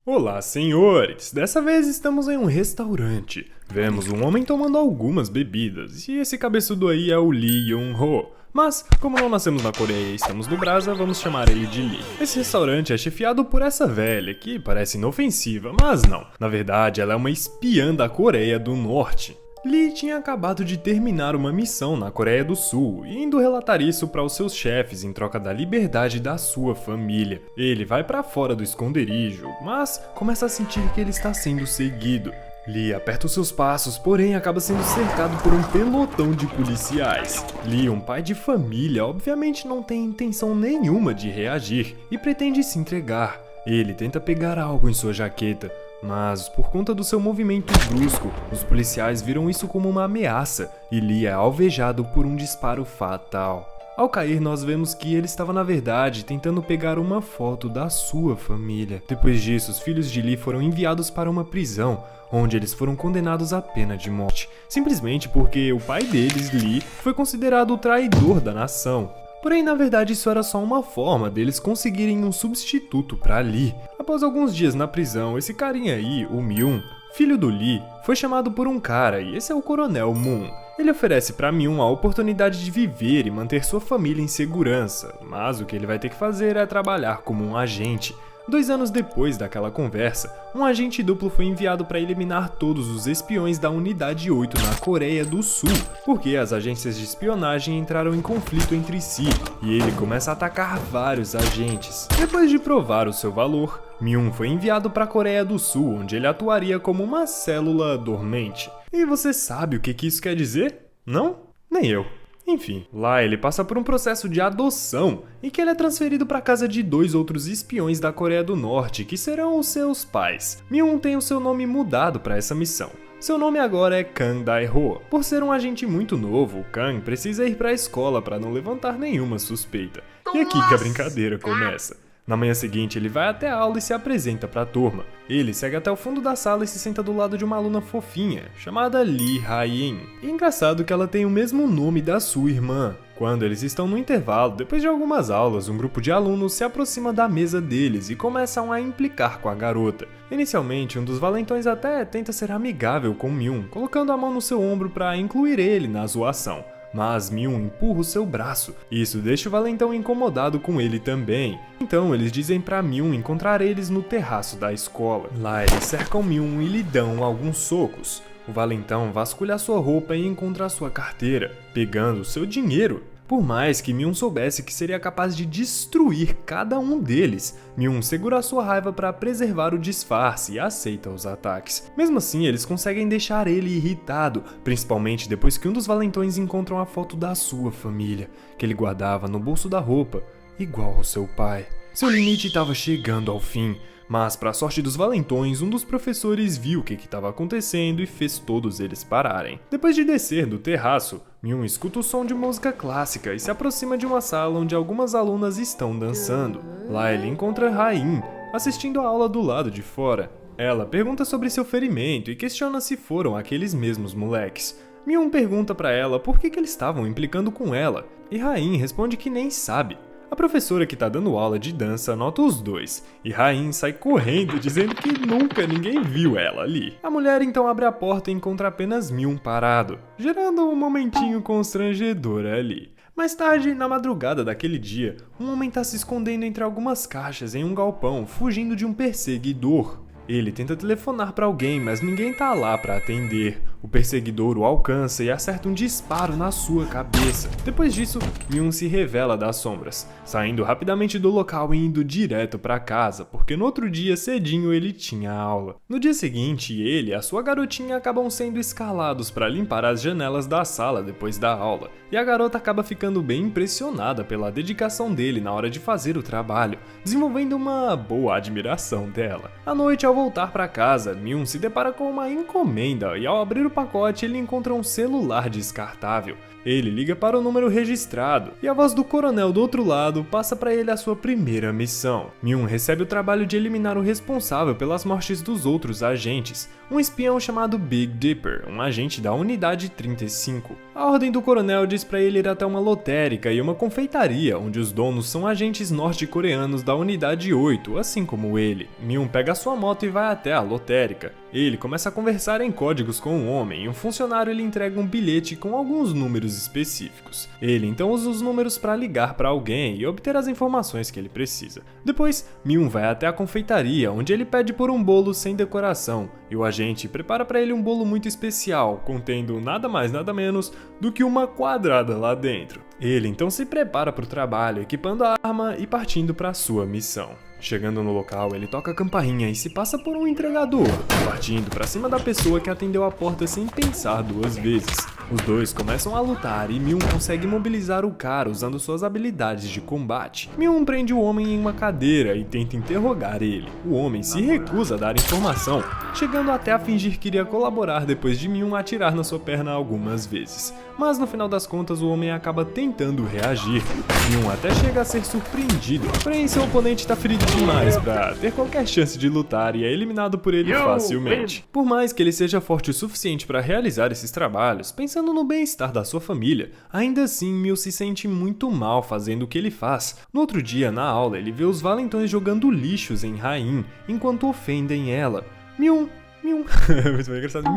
Olá, senhores! Dessa vez estamos em um restaurante. Vemos um homem tomando algumas bebidas, e esse cabeçudo aí é o Lee Young-ho. Mas, como não nascemos na Coreia e estamos no Brasa, vamos chamar ele de Lee. Esse restaurante é chefiado por essa velha, que parece inofensiva, mas não. Na verdade, ela é uma espiã da Coreia do Norte. Lee tinha acabado de terminar uma missão na Coreia do Sul e indo relatar isso para os seus chefes em troca da liberdade da sua família. Ele vai para fora do esconderijo, mas começa a sentir que ele está sendo seguido. Lee aperta os seus passos, porém acaba sendo cercado por um pelotão de policiais. Lee, um pai de família, obviamente não tem intenção nenhuma de reagir e pretende se entregar. Ele tenta pegar algo em sua jaqueta, mas por conta do seu movimento brusco, os policiais viram isso como uma ameaça e Lee é alvejado por um disparo fatal. Ao cair, nós vemos que ele estava na verdade tentando pegar uma foto da sua família. Depois disso, os filhos de Lee foram enviados para uma prisão, onde eles foram condenados à pena de morte, simplesmente porque o pai deles, Lee, foi considerado o traidor da nação. Porém, na verdade, isso era só uma forma deles conseguirem um substituto para Lee. Após alguns dias na prisão, esse carinha aí, o Myung, filho do Lee, foi chamado por um cara e esse é o Coronel Moon. Ele oferece para Myung a oportunidade de viver e manter sua família em segurança, mas o que ele vai ter que fazer é trabalhar como um agente. 2 anos depois daquela conversa, um agente duplo foi enviado para eliminar todos os espiões da Unidade 8 na Coreia do Sul, porque as agências de espionagem entraram em conflito entre si, e ele começa a atacar vários agentes. Depois de provar o seu valor, Myung foi enviado para a Coreia do Sul, onde ele atuaria como uma célula dormente. E você sabe o que isso quer dizer? Não? Nem eu. Enfim, lá ele passa por um processo de adoção, em que ele é transferido para a casa de 2 outros espiões da Coreia do Norte, que serão os seus pais. Myung tem o seu nome mudado para essa missão. Seu nome agora é Kang Dae-ho. Por ser um agente muito novo, Kang precisa ir para a escola para não levantar nenhuma suspeita. E aqui que a brincadeira começa. Na manhã seguinte, ele vai até a aula e se apresenta para a turma. Ele segue até o fundo da sala e se senta do lado de uma aluna fofinha, chamada Lee Ha-in. E engraçado que ela tem o mesmo nome da sua irmã. Quando eles estão no intervalo, depois de algumas aulas, um grupo de alunos se aproxima da mesa deles e começam a implicar com a garota. Inicialmente, um dos valentões até tenta ser amigável com Myung, colocando a mão no seu ombro para incluir ele na zoação. Mas Myung empurra o seu braço. Isso deixa o valentão incomodado com ele também. Então eles dizem pra Myung encontrar eles no terraço da escola. Lá eles cercam Myung e lhe dão alguns socos. O valentão vasculha sua roupa e encontra sua carteira, pegando seu dinheiro. Por mais que Myung soubesse que seria capaz de destruir cada um deles, Myung segura sua raiva para preservar o disfarce e aceita os ataques. Mesmo assim, eles conseguem deixar ele irritado, principalmente depois que um dos valentões encontram a foto da sua família, que ele guardava no bolso da roupa, igual ao seu pai. Seu limite estava chegando ao fim, mas para a sorte dos valentões, um dos professores viu o que estava acontecendo e fez todos eles pararem. Depois de descer do terraço, Myung escuta o som de música clássica e se aproxima de uma sala onde algumas alunas estão dançando. Lá ele encontra Ha-in, assistindo a aula do lado de fora. Ela pergunta sobre seu ferimento e questiona se foram aqueles mesmos moleques. Myung pergunta para ela por que eles estavam implicando com ela, e Ha-in responde que nem sabe. A professora que tá dando aula de dança nota os dois, e Ha-in sai correndo dizendo que nunca ninguém viu ela ali. A mulher então abre a porta e encontra apenas Myung parado, gerando um momentinho constrangedor ali. Mais tarde, na madrugada daquele dia, um homem tá se escondendo entre algumas caixas em um galpão, fugindo de um perseguidor. Ele tenta telefonar para alguém, mas ninguém tá lá para atender. O perseguidor o alcança e acerta um disparo na sua cabeça. Depois disso, Myung se revela das sombras, saindo rapidamente do local e indo direto para casa, porque no outro dia cedinho ele tinha aula. No dia seguinte, ele e a sua garotinha acabam sendo escalados para limpar as janelas da sala depois da aula, e a garota acaba ficando bem impressionada pela dedicação dele na hora de fazer o trabalho, desenvolvendo uma boa admiração dela. À noite, ao voltar para casa, Myung se depara com uma encomenda e ao abrir o pacote ele encontra um celular descartável. Ele liga para o número registrado e a voz do coronel do outro lado passa para ele a sua primeira missão. Myung recebe o trabalho de eliminar o responsável pelas mortes dos outros agentes, um espião chamado Big Dipper, um agente da unidade 35. A ordem do coronel diz para ele ir até uma lotérica e uma confeitaria, onde os donos são agentes norte-coreanos da unidade 8, assim como ele. Myung pega sua moto e vai até a lotérica. Ele começa a conversar em códigos com o homem e um funcionário lhe entrega um bilhete com alguns números específicos. Ele então usa os números para ligar para alguém e obter as informações que ele precisa. Depois, Myung vai até a confeitaria, onde ele pede por um bolo sem decoração, e o agente prepara para ele um bolo muito especial, contendo nada mais nada menos do que uma quadrada lá dentro. Ele então se prepara para o trabalho, equipando a arma e partindo para sua missão. Chegando no local, ele toca a campainha e se passa por um entregador, partindo para cima da pessoa que atendeu a porta sem pensar duas vezes. Os dois começam a lutar e Myung consegue imobilizar o cara usando suas habilidades de combate. Myung prende o homem em uma cadeira e tenta interrogar ele. O homem se recusa a dar informação, chegando até a fingir que iria colaborar depois de Myung atirar na sua perna algumas vezes. Mas no final das contas o homem acaba tentando reagir. Myung até chega a ser surpreendido, porém seu oponente está ferido demais para ter qualquer chance de lutar e é eliminado por ele facilmente. Por mais que ele seja forte o suficiente para realizar esses trabalhos, pensando no bem-estar da sua família, ainda assim Myung se sente muito mal fazendo o que ele faz. No outro dia, na aula, ele vê os valentões jogando lixos em Rain, enquanto ofendem ela. Myung muito engraçado.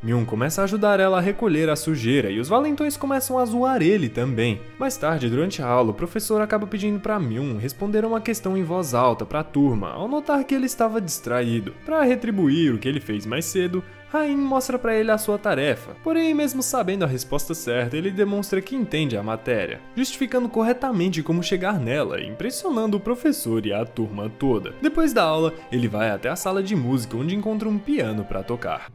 Myung começa a ajudar ela a recolher a sujeira e os valentões começam a zoar ele também. Mais tarde, durante a aula, o professor acaba pedindo para Myung responder uma questão em voz alta para a turma, ao notar que ele estava distraído. Para retribuir o que ele fez mais cedo, Rain mostra para ele a sua tarefa, porém, mesmo sabendo a resposta certa, ele demonstra que entende a matéria, justificando corretamente como chegar nela, impressionando o professor e a turma toda. Depois da aula, ele vai até a sala de música onde encontra um piano para tocar.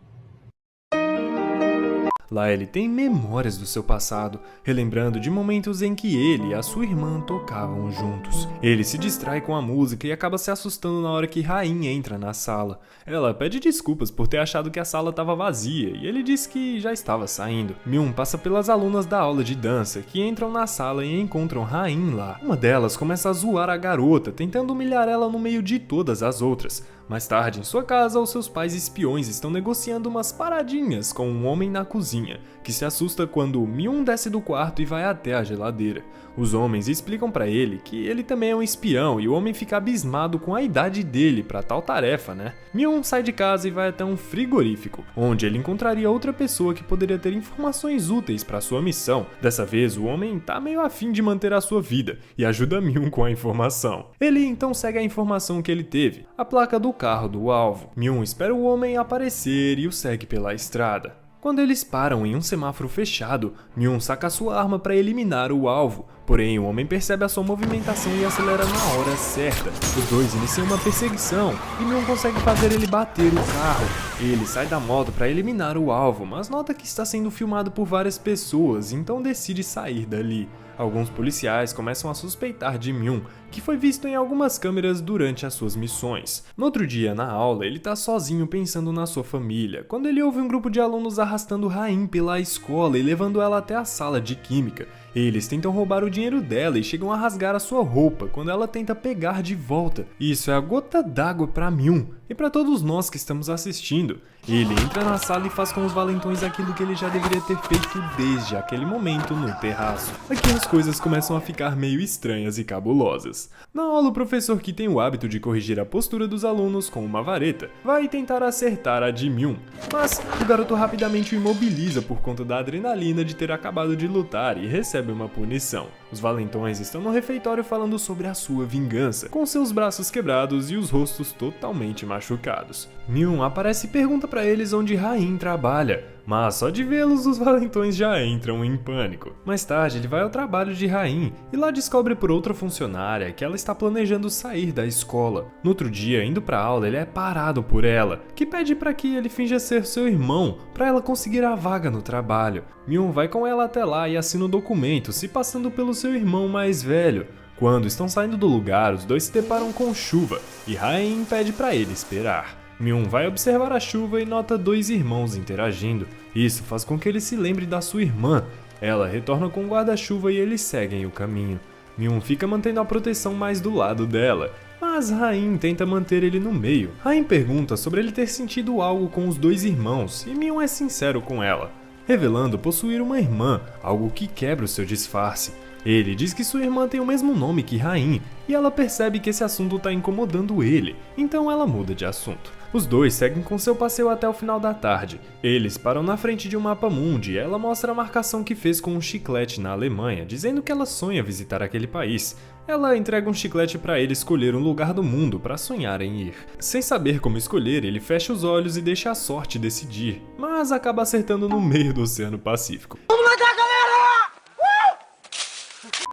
Lá ele tem memórias do seu passado, relembrando de momentos em que ele e a sua irmã tocavam juntos. Ele se distrai com a música e acaba se assustando na hora que Rain entra na sala. Ela pede desculpas por ter achado que a sala estava vazia e ele diz que já estava saindo. Myung passa pelas alunas da aula de dança que entram na sala e encontram Rain lá. Uma delas começa a zoar a garota, tentando humilhar ela no meio de todas as outras. Mais tarde, em sua casa, os seus pais espiões estão negociando umas paradinhas com um homem na cozinha, que se assusta quando Myung desce do quarto e vai até a geladeira. Os homens explicam pra ele que ele também é um espião e o homem fica abismado com a idade dele pra tal tarefa, né? Myung sai de casa e vai até um frigorífico, onde ele encontraria outra pessoa que poderia ter informações úteis pra sua missão. Dessa vez, o homem tá meio afim de manter a sua vida e ajuda Myung com a informação. Ele então segue a informação que ele teve, a placa do carro do alvo. Myung espera o homem aparecer e o segue pela estrada. Quando eles param em um semáforo fechado, Myung saca sua arma para eliminar o alvo, porém o homem percebe a sua movimentação e acelera na hora certa. Os dois iniciam uma perseguição e Myung consegue fazer ele bater o carro. Ele sai da moto para eliminar o alvo, mas nota que está sendo filmado por várias pessoas, então decide sair dali. Alguns policiais começam a suspeitar de Myung, que foi visto em algumas câmeras durante as suas missões. No outro dia, na aula, ele tá sozinho pensando na sua família, quando ele ouve um grupo de alunos arrastando Rain pela escola e levando ela até a sala de química. Eles tentam roubar o dinheiro dela e chegam a rasgar a sua roupa quando ela tenta pegar de volta. Isso é a gota d'água para Myung e para todos nós que estamos assistindo. Ele entra na sala e faz com os valentões aquilo que ele já deveria ter feito desde aquele momento no terraço. Aqui as coisas começam a ficar meio estranhas e cabulosas. Na aula, o professor, que tem o hábito de corrigir a postura dos alunos com uma vareta, vai tentar acertar a de Myung, mas o garoto rapidamente o imobiliza por conta da adrenalina de ter acabado de lutar e recebe uma punição. Os valentões estão no refeitório falando sobre a sua vingança, com seus braços quebrados e os rostos totalmente machucados. Myung aparece e pergunta para eles onde Rain trabalha, mas só de vê-los os valentões já entram em pânico. Mais tarde ele vai ao trabalho de Rain e lá descobre por outra funcionária que ela está planejando sair da escola. No outro dia, indo para aula, ele é parado por ela, que pede para que ele finja ser seu irmão, para ela conseguir a vaga no trabalho. Myung vai com ela até lá e assina o documento, se passando pelo seu irmão mais velho. Quando estão saindo do lugar, os dois se deparam com chuva e Rain pede para ele esperar. Myung vai observar a chuva e nota dois irmãos interagindo. Isso faz com que ele se lembre da sua irmã. ela retorna com o guarda-chuva e eles seguem o caminho. Myung fica mantendo a proteção mais do lado dela, mas Ha-in tenta manter ele no meio. Ha-in pergunta sobre ele ter sentido algo com os dois irmãos e Myung é sincero com ela, revelando possuir uma irmã, algo que quebra o seu disfarce. Ele diz que sua irmã tem o mesmo nome que Ha-in e ela percebe que esse assunto está incomodando ele, então ela muda de assunto. Os dois seguem com seu passeio até o final da tarde. Eles param na frente de um mapa mundi e ela mostra a marcação que fez com um chiclete na Alemanha, dizendo que ela sonha visitar aquele país. Ela entrega um chiclete para ele escolher um lugar do mundo para sonhar em ir. Sem saber como escolher, ele fecha os olhos e deixa a sorte decidir, mas acaba acertando no meio do Oceano Pacífico.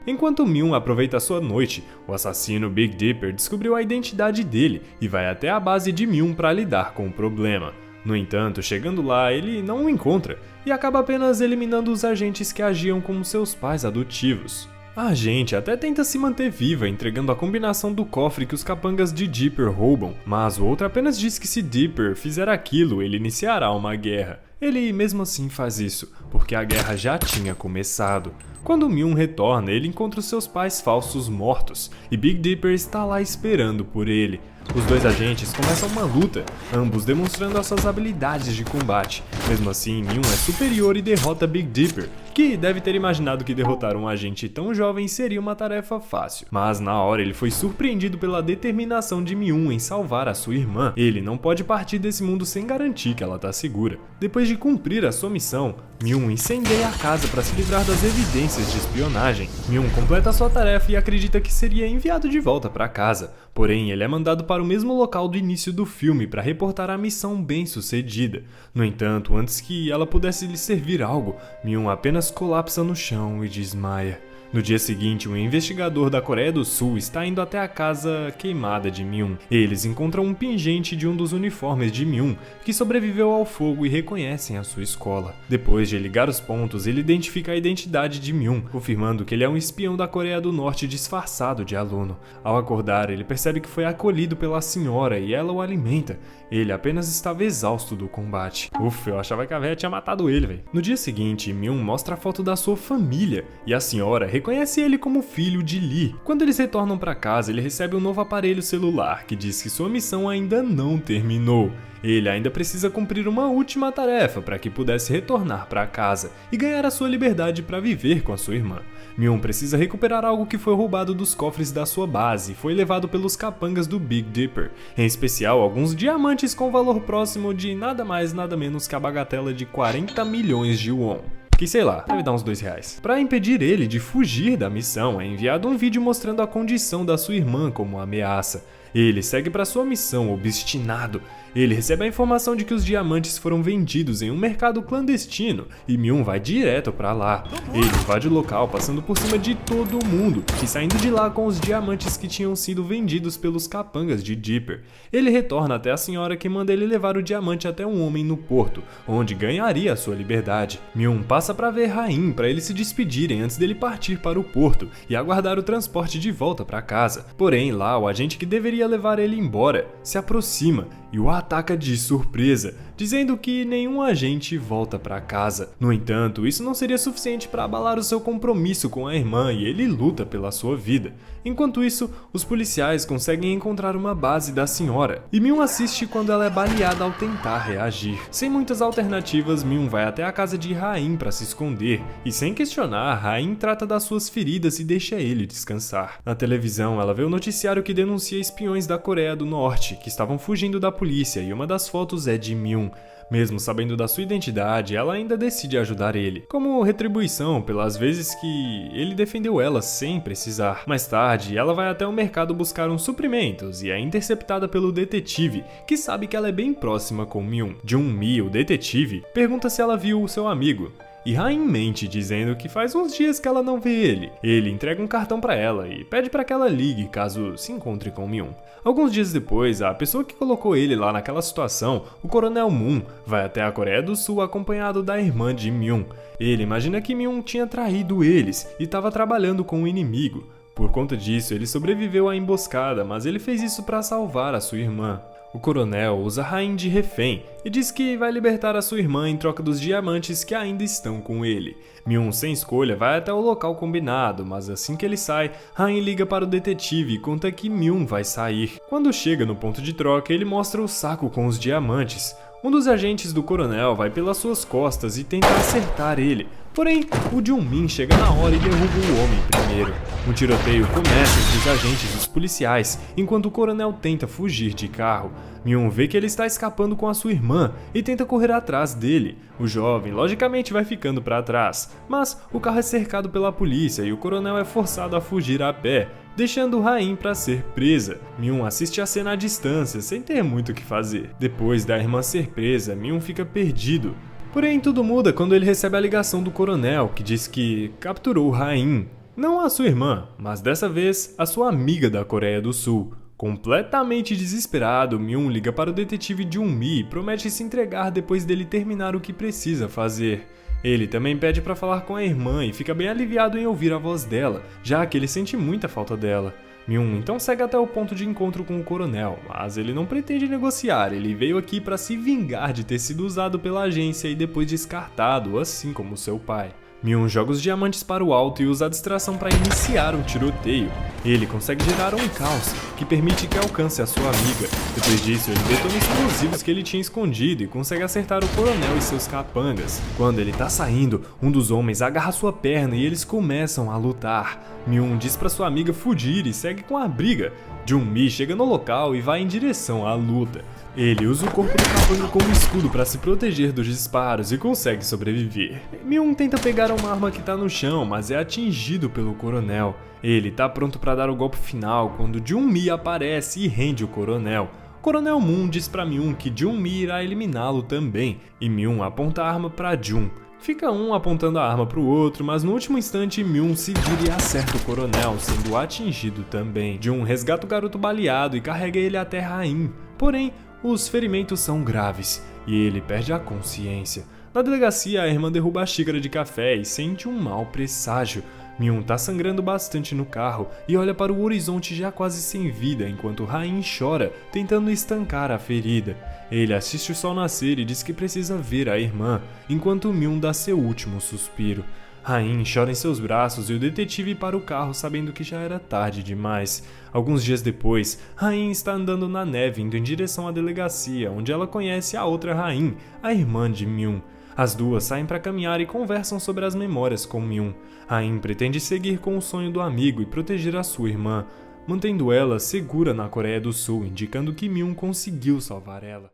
Enquanto Myung aproveita a sua noite, o assassino Big Dipper descobriu a identidade dele e vai até a base de Myung para lidar com o problema. No entanto, chegando lá, ele não o encontra e acaba apenas eliminando os agentes que agiam como seus pais adotivos. A agente até tenta se manter viva, entregando a combinação do cofre que os capangas de Dipper roubam, mas o outro apenas diz que se Dipper fizer aquilo, ele iniciará uma guerra. Ele mesmo assim faz isso, porque a guerra já tinha começado. Quando Myung retorna, ele encontra os seus pais falsos mortos, e Big Dipper está lá esperando por ele. Os dois agentes começam uma luta, ambos demonstrando as suas habilidades de combate. Mesmo assim, Myung é superior e derrota Big Dipper, que deve ter imaginado que derrotar um agente tão jovem seria uma tarefa fácil. Mas na hora ele foi surpreendido pela determinação de Myung em salvar a sua irmã. Ele não pode partir desse mundo sem garantir que ela está segura. Depois de cumprir a sua missão, Myung incendeia a casa para se livrar das evidências de espionagem. Myung completa sua tarefa e acredita que seria enviado de volta para casa. Porém, ele é mandado para o mesmo local do início do filme para reportar a missão bem-sucedida. No entanto, antes que ela pudesse lhe servir algo, Myung apenas colapsa no chão e desmaia. No dia seguinte, um investigador da Coreia do Sul está indo até a casa queimada de Myung. Eles encontram um pingente de um dos uniformes de Myung, que sobreviveu ao fogo e reconhecem a sua escola. Depois de ligar os pontos, ele identifica a identidade de Myung, confirmando que ele é um espião da Coreia do Norte disfarçado de aluno. Ao acordar, ele percebe que foi acolhido pela senhora e ela o alimenta. Ele apenas estava exausto do combate. Ufa, eu achava que a véia tinha matado ele, velho. No dia seguinte, Myung mostra a foto da sua família e a senhora reconhece ele como filho de Lee. Quando eles retornam para casa, ele recebe um novo aparelho celular que diz que sua missão ainda não terminou. Ele ainda precisa cumprir uma última tarefa para que pudesse retornar para casa e ganhar a sua liberdade para viver com a sua irmã. Myung precisa recuperar algo que foi roubado dos cofres da sua base e foi levado pelos capangas do Big Dipper, em especial alguns diamantes com valor próximo de nada mais nada menos que a bagatela de 40 milhões de won. Que sei lá, deve dar uns R$2. Para impedir ele de fugir da missão, é enviado um vídeo mostrando a condição da sua irmã como ameaça. Ele segue para sua missão, obstinado. Ele recebe a informação de que os diamantes foram vendidos em um mercado clandestino e Myung vai direto para lá. Ele invade o local passando por cima de todo mundo e saindo de lá com os diamantes que tinham sido vendidos pelos capangas de Dipper. Ele retorna até a senhora que manda ele levar o diamante até um homem no porto, onde ganharia a sua liberdade. Myung passa para ver Ha-in para eles se despedirem antes dele partir para o porto e aguardar o transporte de volta para casa. Porém, lá o agente que deveria levar ele embora se aproxima e o ataca de surpresa, dizendo que nenhum agente volta para casa. No entanto, isso não seria suficiente para abalar o seu compromisso com a irmã e ele luta pela sua vida. Enquanto isso, os policiais conseguem encontrar uma base da senhora e Myung assiste quando ela é baleada ao tentar reagir. Sem muitas alternativas, Myung vai até a casa de Ha-in para se esconder e, sem questionar, Ha-in trata das suas feridas e deixa ele descansar. Na televisão, ela vê o noticiário que denuncia espiões da Coreia do Norte que estavam fugindo da polícia e uma das fotos é de Myung. Mesmo sabendo da sua identidade, ela ainda decide ajudar ele, como retribuição pelas vezes que ele defendeu ela sem precisar. Mais tarde, ela vai até o mercado buscar uns suprimentos e é interceptada pelo detetive, que sabe que ela é bem próxima com Myung. Jung-mi, o detetive, pergunta se ela viu o seu amigo. E Ha-in mente, dizendo que faz uns dias que ela não vê ele. Ele entrega um cartão para ela e pede para que ela ligue caso se encontre com Myung. Alguns dias depois, a pessoa que colocou ele lá naquela situação, o Coronel Moon, vai até a Coreia do Sul acompanhado da irmã de Myung. Ele imagina que Myung tinha traído eles e estava trabalhando com o inimigo. Por conta disso, ele sobreviveu à emboscada, mas ele fez isso para salvar a sua irmã. O coronel usa Rain de refém e diz que vai libertar a sua irmã em troca dos diamantes que ainda estão com ele. Myung, sem escolha, vai até o local combinado, mas assim que ele sai, Rain liga para o detetive e conta que Myung vai sair. Quando chega no ponto de troca, ele mostra o saco com os diamantes. Um dos agentes do coronel vai pelas suas costas e tenta acertar ele. Porém, o Jung-min chega na hora e derruba o homem primeiro. Um tiroteio começa entre os agentes e os policiais, enquanto o coronel tenta fugir de carro. Myung vê que ele está escapando com a sua irmã e tenta correr atrás dele. O jovem, logicamente, vai ficando para trás, mas o carro é cercado pela polícia e o coronel é forçado a fugir a pé, deixando Rain para ser presa. Myung assiste a cena à distância, sem ter muito o que fazer. Depois da irmã ser presa, Myung fica perdido. Porém, tudo muda quando ele recebe a ligação do coronel, que diz que capturou Rain. Não a sua irmã, mas dessa vez a sua amiga da Coreia do Sul. Completamente desesperado, Myung liga para o detetive Jung-mi e promete se entregar depois dele terminar o que precisa fazer. Ele também pede para falar com a irmã e fica bem aliviado em ouvir a voz dela, já que ele sente muita falta dela. Myung então segue até o ponto de encontro com o coronel, mas ele não pretende negociar, ele veio aqui para se vingar de ter sido usado pela agência e depois descartado, assim como seu pai. Myung joga os diamantes para o alto e usa a distração para iniciar um tiroteio. Ele consegue gerar um caos, que permite que alcance a sua amiga. Depois disso, ele detona explosivos que ele tinha escondido e consegue acertar o coronel e seus capangas. Quando ele tá saindo, um dos homens agarra sua perna e eles começam a lutar. Myung diz para sua amiga fugir e segue com a briga. Jung-mi chega no local e vai em direção à luta. Ele usa o corpo do capanga como escudo para se proteger dos disparos e consegue sobreviver. Myung tenta pegar uma arma que está no chão, mas é atingido pelo coronel. Ele está pronto para dar o golpe final quando Jung-mi aparece e rende o coronel. Coronel Moon diz para Myung que Jung-mi irá eliminá-lo também, e Myung aponta a arma para Jung. Fica um apontando a arma para o outro, mas no último instante Myung se vira e acerta o coronel, sendo atingido também. Jung resgata o garoto baleado e carrega ele até Rain. Porém, os ferimentos são graves e ele perde a consciência. Na delegacia, a irmã derruba a xícara de café e sente um mau presságio. Myung tá sangrando bastante no carro e olha para o horizonte já quase sem vida enquanto Rain chora, tentando estancar a ferida. Ele assiste o sol nascer e diz que precisa ver a irmã, enquanto Myung dá seu último suspiro. Rain chora em seus braços e o detetive para o carro sabendo que já era tarde demais. Alguns dias depois, Rain está andando na neve indo em direção à delegacia, onde ela conhece a outra Rain, a irmã de Myung. As duas saem para caminhar e conversam sobre as memórias com Myung. Rain pretende seguir com o sonho do amigo e proteger a sua irmã, mantendo ela segura na Coreia do Sul, indicando que Myung conseguiu salvar ela.